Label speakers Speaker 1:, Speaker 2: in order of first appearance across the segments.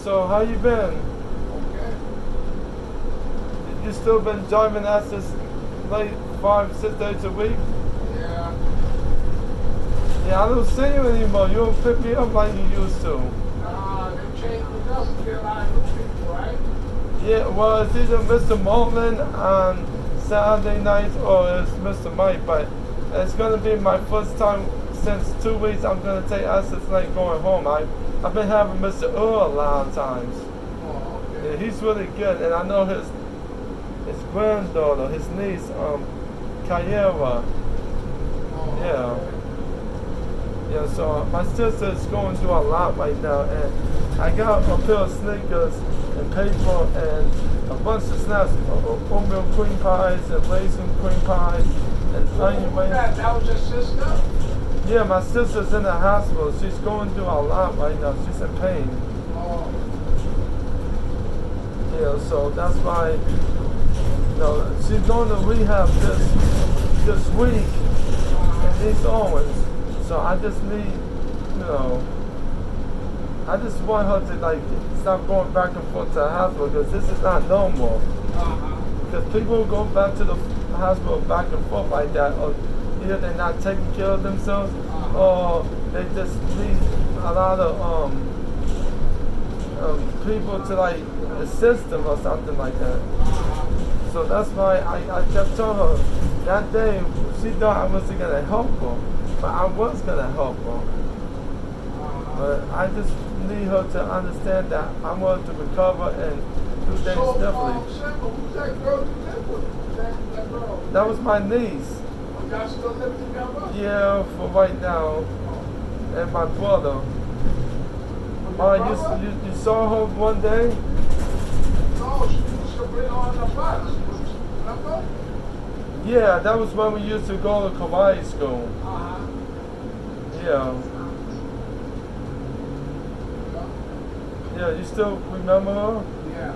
Speaker 1: So how you been?
Speaker 2: Okay.
Speaker 1: You still been driving assets like 5-6 days a week?
Speaker 2: Yeah.
Speaker 1: Yeah, I don't see you anymore. You don't pick me up like you used to.
Speaker 2: They changed the dust to get a lot of new people, right?
Speaker 1: Yeah, well, it's either Mr. Moreland on Saturday nights or it's Mr. Mike, but it's going to be my first time since 2 weeks. I'm going to take assets like going home. I've been having Mr. Earl a lot of times.
Speaker 2: Oh, okay.
Speaker 1: Yeah, he's really good, and I know his granddaughter, his niece, Kayera.
Speaker 2: Oh,
Speaker 1: Yeah.
Speaker 2: okay.
Speaker 1: Yeah, so my sister is going through a lot right now, and I got a pair of sneakers and paper and a bunch of snacks, oatmeal cream pies and raisin cream pies and onion rings.
Speaker 2: That was your sister?
Speaker 1: Yeah, my sister's in the hospital. She's going through a lot right now. She's in pain.
Speaker 2: Oh.
Speaker 1: Yeah, so that's why, you know, she's going to rehab this week in East Owens. So I just need, you know, I just want her to like stop going back and forth to the hospital because this is not normal. Because people go back to the hospital back and forth like that, or either they're not taking care of themselves, or they just need a lot of people to like assist them or something like that. So that's why I kept telling her that day. She thought I wasn't gonna help her, but I was gonna help her. But I just need her to understand that I want her to recover and do things differently.
Speaker 2: Who's that girl you live with? That girl?
Speaker 1: That was my niece.
Speaker 2: Y'all still living together?
Speaker 1: Yeah, for right now. And my brother. You saw her one day?
Speaker 2: No, she used to bring on the bus. Remember?
Speaker 1: Yeah, that was when we used to go to Kauai school. Yeah. Yeah, you still remember her?
Speaker 2: Yeah.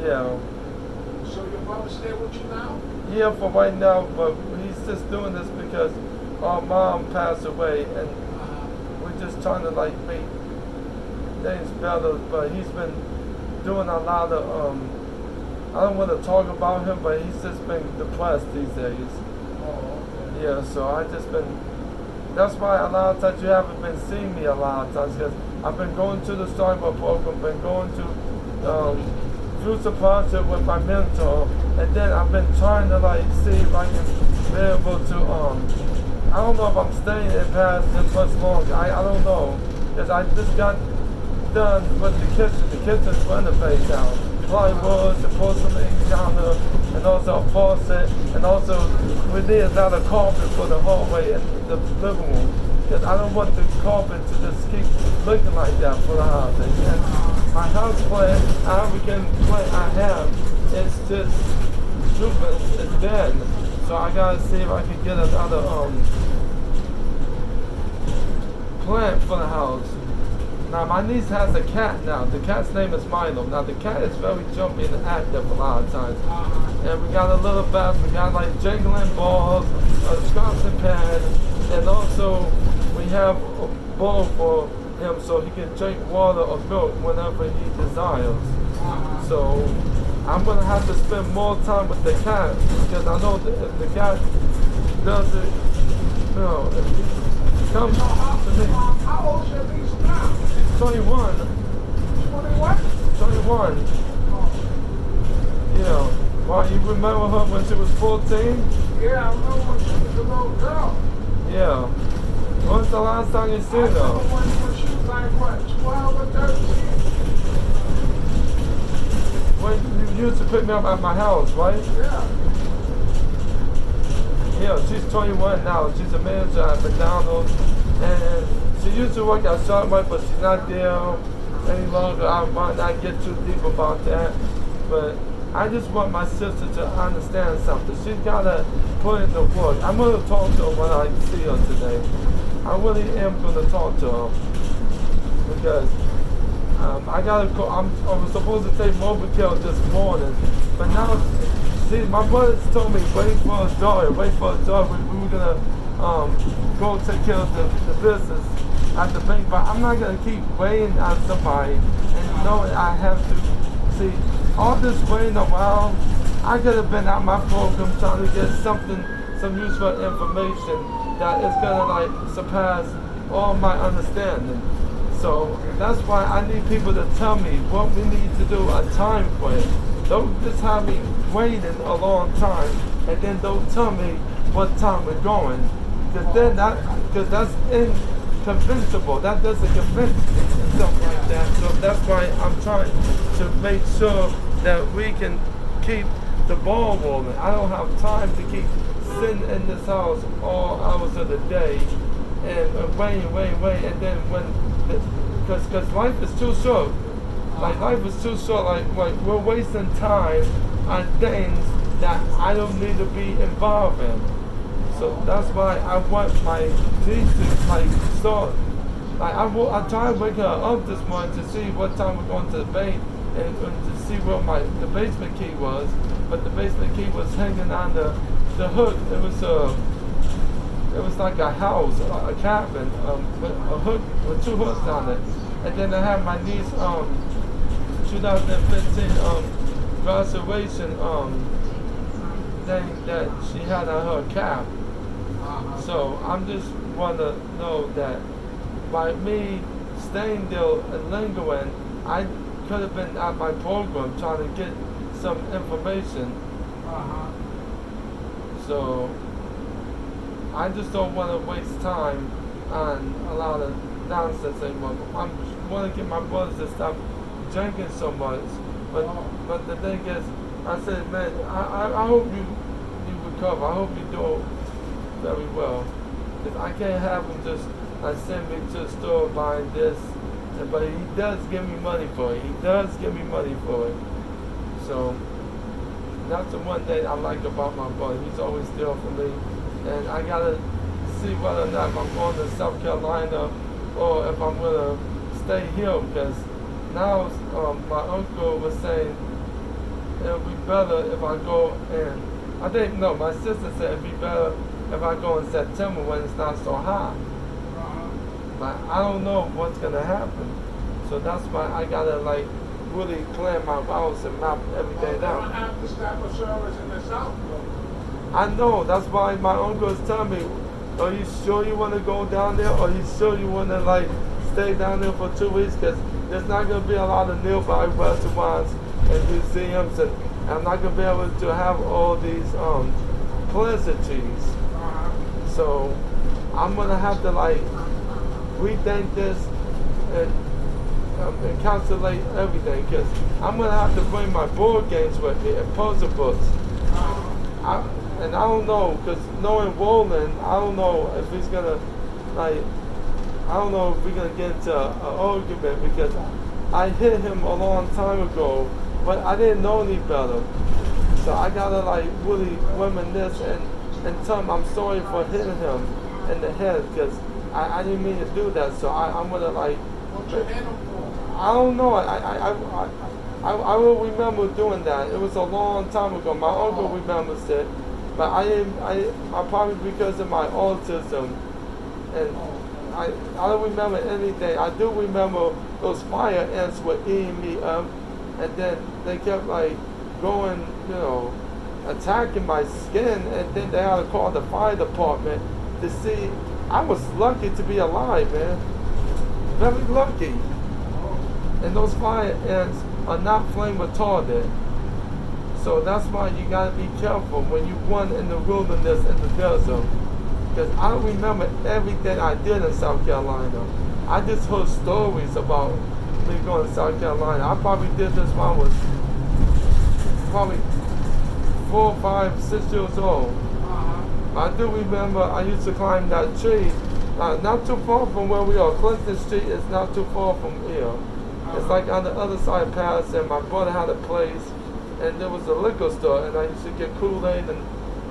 Speaker 1: Yeah.
Speaker 2: So your brother stay with you now?
Speaker 1: Yeah, for right now, but he's just doing this because our mom passed away and we're just trying to like make things better, but he's been doing a lot of, I don't want to talk about him, but he's just been depressed these days.
Speaker 2: Oh, okay.
Speaker 1: Yeah, so I just been, that's why a lot of times you haven't been seeing me a lot of times, because I've been going to the Storybook program, been going to Future Project with my mentor, and then I've been trying to like see if I can be able to, I don't know if I'm staying in Paris this much longer, I don't know, because I just got done with the kitchen. The kitchen's renovated now. Plywood, the porcelain counter, and also a faucet, and also we need another carpet for the hallway and the living room. Because I don't want the carpet to just keep looking like that for the house. And my house plan, African plan I have, it's just stupid, it's dead. So I gotta see if I can get another plant for the house. Now my niece has a cat now. The cat's name is Milo. Now the cat is very jumpy and active a lot of times. And we got a little bath. We got like jiggling balls, a Wisconsin pad, and also we have a bowl for him so he can drink water or milk whenever he desires. So I'm gonna have to spend more time with the cat because I know that if the cat does it, you know, if he comes to me.
Speaker 2: How old is your niece now?
Speaker 1: 21.
Speaker 2: 21?
Speaker 1: 21. Yeah. Well, you remember her when she was 14?
Speaker 2: Yeah, I remember when she was a little girl.
Speaker 1: Yeah. When's the last time you seen her?
Speaker 2: When she was like, what, 12 or 13?
Speaker 1: When you used to pick me up at my house, right?
Speaker 2: Yeah.
Speaker 1: Yeah, she's 21 now. She's a manager at McDonald's. And she used to work at Sammie, but she's not there any longer. I might not get too deep about that. But I just want my sister to understand something. She's got to put in the work. I'm going to talk to her when I see her today. I really am going to talk to her. Because I got to go. I was supposed to take Mobitel this morning. But now, see, my brothers told me, wait for a daughter, wait for a daughter. We were going to go take care of the business at the bank, but I'm not gonna keep waiting on somebody and knowing I have to see all this waiting around. I could have been at my program trying to get something, some useful information that is gonna like surpass all my understanding. So that's why I need people to tell me what we need to do, a time frame. Don't just have me waiting a long time and then don't tell me what time we're going. Because that's inconvincible. That doesn't convince me and stuff like that. So that's why I'm trying to make sure that we can keep the ball rolling. I don't have time to keep sitting in this house all hours of the day and waiting, and then because life is too short. Like life is too short. Like we're wasting time on things that I don't need to be involved in. So that's why I want my niece to like start. Like I tried to wake her up this morning to see what time we're going to the bank and to see where the basement key was. But the basement key was hanging on the hook. It was like a house, a cabin, with a hook with two hooks on it. And then I had my niece 2015 graduation thing that she had on her cap. So I'm just want to know that by me staying there and lingering, I could have been at my program trying to get some information. So I just don't want to waste time on a lot of nonsense anymore. I want to get my brothers to stop drinking so much. But the thing is, I said, man, I hope you recover. I hope you do very well. Because I can't have him just send me to the store buying this. But he does give me money for it. He does give me money for it. So that's the one thing I like about my brother. He's always there for me. And I gotta see whether or not if I'm going to South Carolina or if I'm gonna stay here, because now my uncle was saying it'll be better if I go in. I think no, my sister said it'd be better if I go in September when it's not so hot. But I don't know what's gonna happen. So that's why I gotta like really plan my routes and map everything out.
Speaker 2: You don't have to stop a service in the South, though.
Speaker 1: I know, that's why my uncle is telling me, are you sure you want to go down there, or are you sure you want to like stay down there for 2 weeks? Because there's not going to be a lot of nearby restaurants and museums, and I'm not going to be able to have all these pleasantries. So I'm going to have to like rethink this and calculate everything, because I'm going to have to bring my board games with me and puzzle books. And I don't know, because knowing Roland, I don't know if he's going to, like, I don't know if we're going to get into an argument, because I hit him a long time ago, but I didn't know any better. So I got to, like, really reminisce and tell him I'm sorry for hitting him in the head, because I didn't mean to do that. So I'm going to, like,
Speaker 2: What you hit him for?
Speaker 1: I don't know. I will remember doing that. It was a long time ago. My uncle remembers it. But I probably because of my autism, and I don't remember anything. I do remember those fire ants were eating me up, and then they kept like going, attacking my skin, and then they had to call the fire department to see. I was lucky to be alive, man. Very lucky. And those fire ants are not flame retardant. So that's why you gotta be careful when you run in the wilderness in the desert. Because I don't remember everything I did in South Carolina. I just heard stories about me going to South Carolina. I probably did this when I was probably 4, 5, 6 years old. I do remember I used to climb that tree, not too far from where we are. Clinton Street is not too far from here. It's like on the other side of Paris, and my brother had a place, and there was a liquor store, and I used to get Kool-Aid and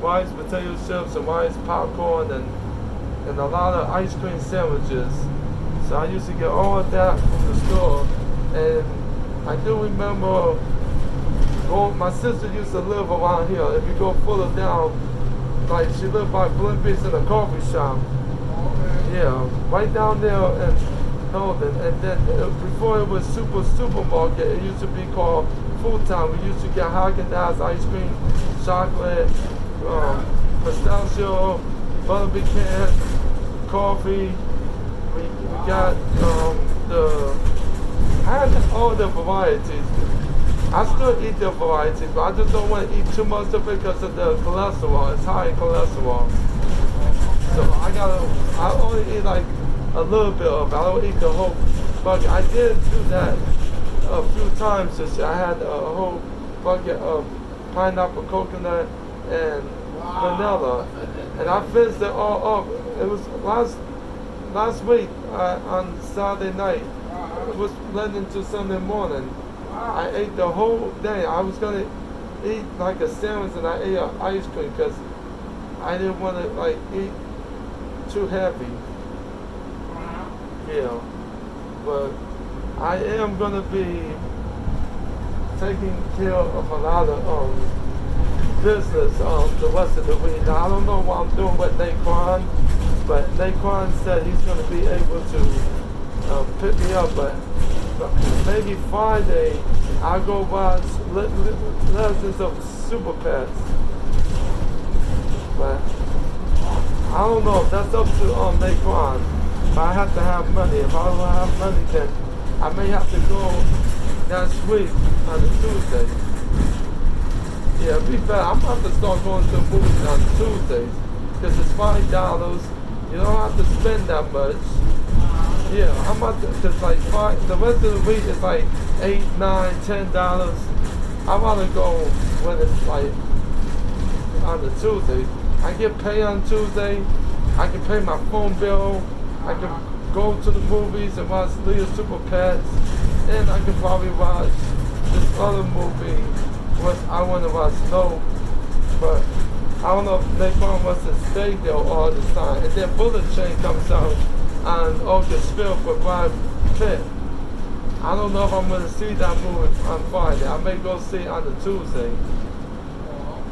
Speaker 1: Wise potato chips and Wise popcorn and a lot of ice cream sandwiches. So I used to get all of that from the store. And I do remember my sister used to live around here. If you go further down, like she lived by Blimpies in a coffee shop. Yeah, right down there in Holden. And then before it was supermarket, it used to be called Food Town. We used to get Haagen-Dazs ice cream, chocolate, pistachio, butter pecan, coffee. We got I had all the varieties. I still eat the varieties, but I just don't want to eat too much of it because of the cholesterol. It's high in cholesterol. So I only eat like a little bit of it. I don't eat the whole bucket. I did do that a few times this year. I had a whole bucket of pineapple, coconut, and vanilla. And I finished it all up. It was last week on Saturday night. It was blending to Sunday morning. I ate the whole day. I was gonna eat like a sandwich, and I ate an ice cream because I didn't want to like eat too heavy. Yeah, but I am gonna be taking care of a lot of business the rest of the week. Now, I don't know what I'm doing with Naquan, but Naquan said he's gonna be able to pick me up, but maybe Friday I'll go watch Legends of Super Pets. But I don't know if that's up to Naquan. But I have to have money. If I don't have money, then I may have to go next week on a Tuesday. Yeah, it'd be better. I'm going to have to start going to movies on Tuesdays because it's $5. You don't have to spend that much. Yeah, I'm about to, cause like the rest of the week is like $8, $9, $10. I want to go when it's like on the Tuesday. I get paid on Tuesday. I can pay my phone bill. I can go to the movies and watch Leader Super Pets, and I can probably watch this other movie which I want to watch. No, but I don't know if Naquan wants to stay there all the time. And then Bullet Train comes out on August 5th with Brad Pitt. I don't know if I'm going to see that movie on Friday. I may go see it on the Tuesday.
Speaker 2: Oh,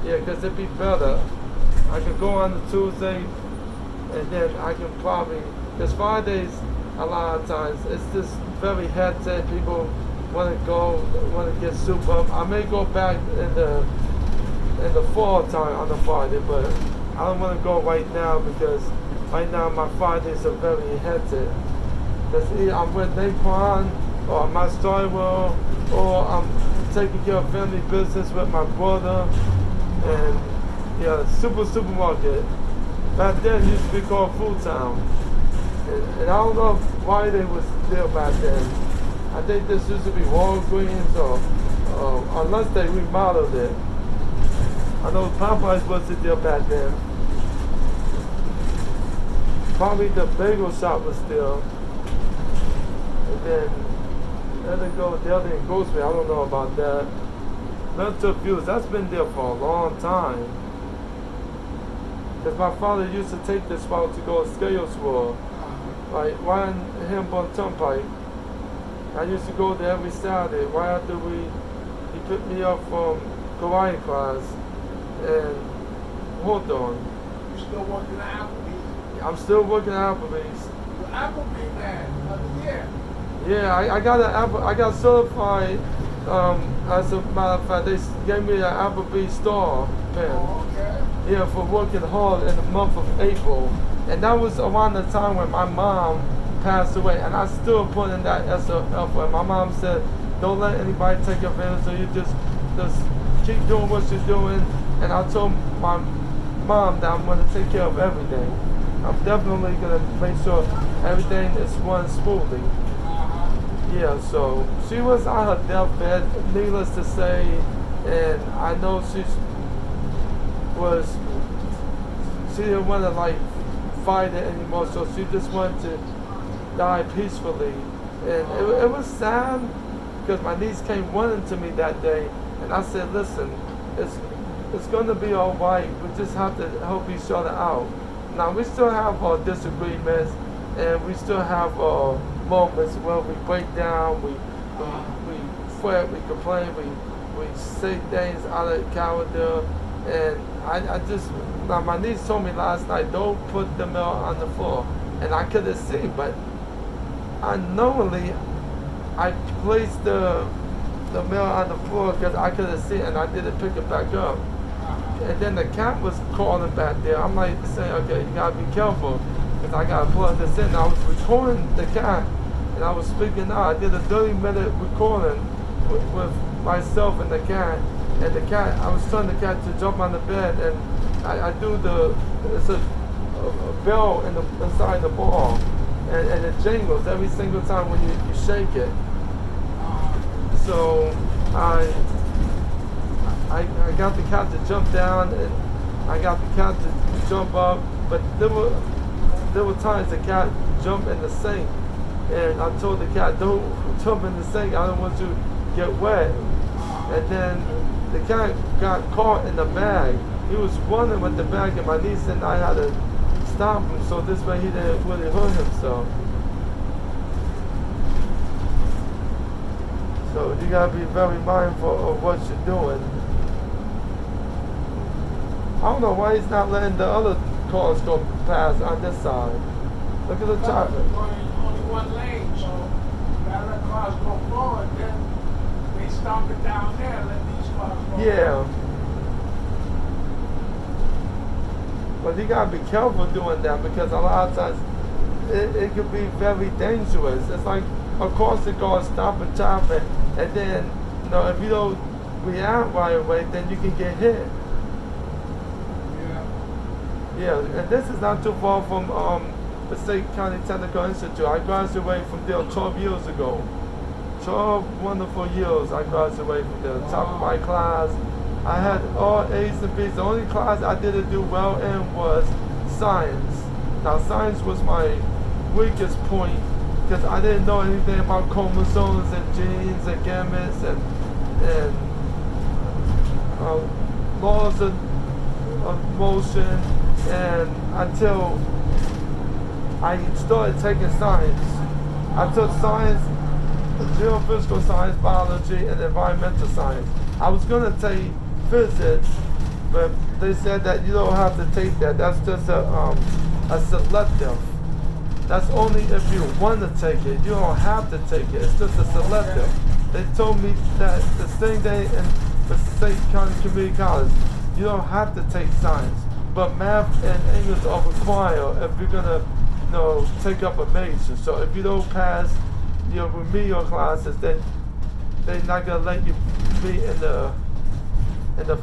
Speaker 2: okay.
Speaker 1: Yeah, because it'd be better. I could go on the Tuesday, and then I can probably, because Fridays, a lot of times, it's just very hectic. People want to go, want to get soup up. I may go back in the fall time on the Friday, but I don't want to go right now because right now my Fridays are very hectic. Because either I'm with Naquan, or my story world, or I'm taking care of family business with my brother, and yeah, supermarket. Back then it used to be called Food Town. And I don't know why they was there back then. I think this used to be Walgreens or unless they remodeled it. I know Popeyes wasn't there back then. Probably the bagel shop was there. And then they go there in Grocery. I don't know about that. Mental Fuse, that's been there for a long time. Because my father used to take this route to go to Scalesville. Like right on Hamburg Turnpike. I used to go there every Saturday. Right after he picked me up from Hawaiian class and Hawthorne.
Speaker 2: You still working at Applebee's?
Speaker 1: I'm still working at Applebee's.
Speaker 2: Well, Applebee's, man,
Speaker 1: Yeah, I got certified. As a matter of fact, they gave me an Applebee's star pen.
Speaker 2: Oh, okay.
Speaker 1: Yeah, for working hard in the month of April. And that was around the time when my mom passed away. And I still put in that extra effort. My mom said, don't let anybody take advantage of you. Just keep doing what you're doing. And I told my mom that I'm going to take care of everything. I'm definitely going to make sure everything is run smoothly. Yeah, so she was on her deathbed, needless to say. And I know she didn't want to like fight it anymore, so she just wanted to die peacefully. And it was sad because my niece came running to me that day, and I said, listen, it's going to be all right. We just have to help each other out. Now, we still have our disagreements, and we still have moments where we break down, we fret, we complain, we say things out of character. And I just, now my niece told me last night, don't put the milk on the floor. and I couldn't see, but unknowingly I placed the mail on the floor because I couldn't see it, and I didn't pick it back up. And then the cat was calling back there. I'm like saying, okay, you gotta be careful, because I gotta plug this in. I was recording the cat, and I was speaking out. I did a 30-minute recording with myself and the cat. And the cat, I was telling the cat to jump on the bed, and I do it's a bell inside the ball, and it jingles every single time when you shake it. So I got the cat to jump down, and I got the cat to jump up, but there were times the cat jumped in the sink, and I told the cat, don't jump in the sink, I don't want you to get wet. And then the cat got caught in the bag. He was running with the bag, and my niece and I had to stop him, so this way he didn't really hurt himself. So you gotta be very mindful of what you're doing. I don't know why he's not letting the other cars go past on this side. Look at the traffic.
Speaker 2: Only one lane, so the other cars go forward, then they stop it down there, let these cars go.
Speaker 1: Yeah. But you gotta be careful doing that, because a lot of times it could be very dangerous. It's like, of course, the cars stop in traffic, and then, if you don't react right away, then you can get hit. Yeah, and this is not too far from the State County Technical Institute. I graduated from there 12 years ago. 12 wonderful years I graduated from there. Top of my class. I had all A's and B's. The only class I didn't do well in was science. Now, science was my weakest point, because I didn't know anything about chromosomes and genes and gametes and laws of motion, and until I started taking science. I took science, geophysical science, biology, and environmental science. I was going to take physics, but they said that you don't have to take that. That's just a selective. That's only if you want to take it. You don't have to take it. It's just a selective. They told me that the same day in the State County Community College, you don't have to take science, but math and English are required if you're gonna, take up a major. So if you don't pass your remedial classes, then they're not gonna let you be in the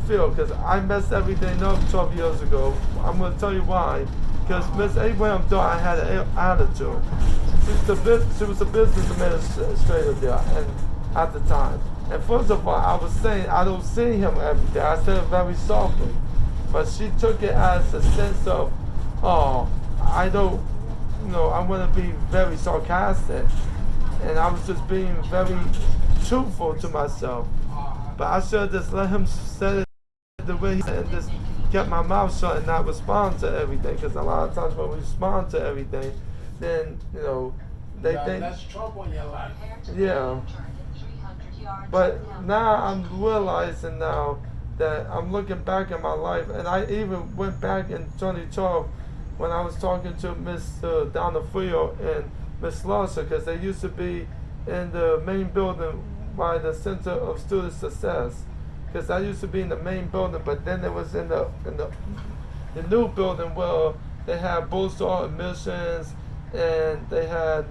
Speaker 1: field. Because I messed everything up 12 years ago. I'm gonna tell you why. Because Miss Abraham thought I had an attitude. She was a business administrator there, and at the time. And first of all, I was saying I don't see him every day. I said it very softly. But she took it as a sense of, I don't, I want to be very sarcastic. And I was just being very truthful to myself. But I should have just let him say it the way he said, and just kept my mouth shut and not respond to everything. Because a lot of times when we respond to everything, then, they think.
Speaker 2: That's trouble in your life.
Speaker 1: Yeah. But now I'm realizing now that I'm looking back at my life, and I even went back in 2012 when I was talking to Miss Donna Frio and Miss Larsa, because they used to be in the main building by the Center of Student Success. Because I used to be in the main building, but then it was in the new building where they had both-star admissions, and they had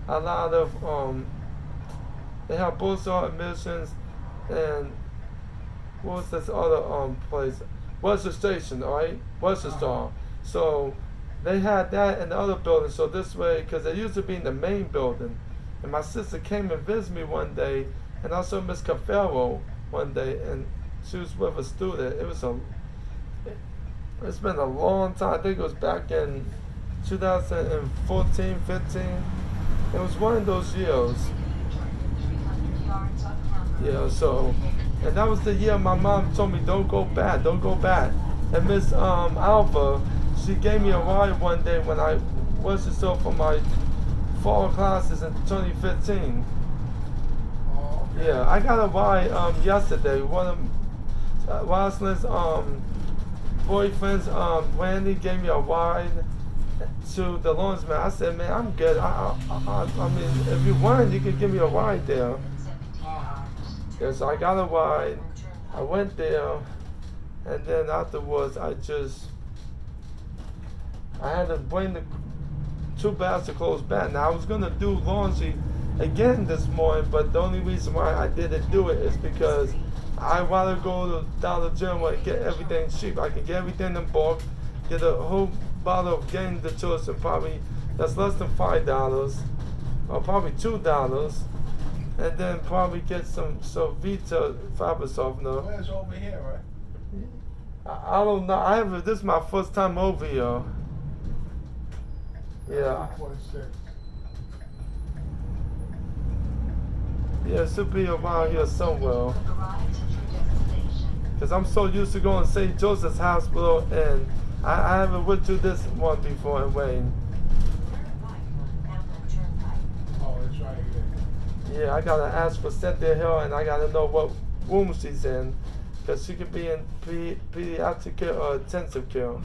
Speaker 1: a lot of they have both-star admissions, and what was this other place? Western Station, right? Western Star. So they had that in the other building. So this way, because they used to be in the main building, and my sister came and visited me one day, and I saw Miss Cafaro one day, and she was with a student. It's been a long time. I think it was back in 2014, 15. It was one of those years. Yeah, so, and that was the year my mom told me, don't go back. And Miss Alpha, she gave me a ride one day when I was so for my fall classes in 2015. Yeah, I got a ride yesterday. One of Rosalind's boyfriends, Randy, gave me a ride, to the lawnsman. I said, man, I'm good. I mean, if you want, you can give me a ride there. Yeah, so I got a ride. I went there, and then afterwards, I had to bring the 2 bags of clothes back. Now I was gonna do laundry again this morning, but the only reason why I didn't do it is because I rather go to Dollar General and get everything cheap. I can get everything in bulk, get a whole bottle of Gain the Choice, and probably that's less than $5, or probably $2, and then probably get some Vita fabric softener.
Speaker 2: Where's over here, right?
Speaker 1: I don't know. This is my first time over here. Yeah.
Speaker 2: 46.
Speaker 1: Yeah, it should be around here somewhere. Because I'm so used to going to St. Joseph's Hospital, and I haven't went to this one before in Wayne.
Speaker 2: Oh, it's right here.
Speaker 1: Yeah, I got to ask for Cynthia Hill, and I got to know what room she's in. Because she could be in pediatric care or intensive care.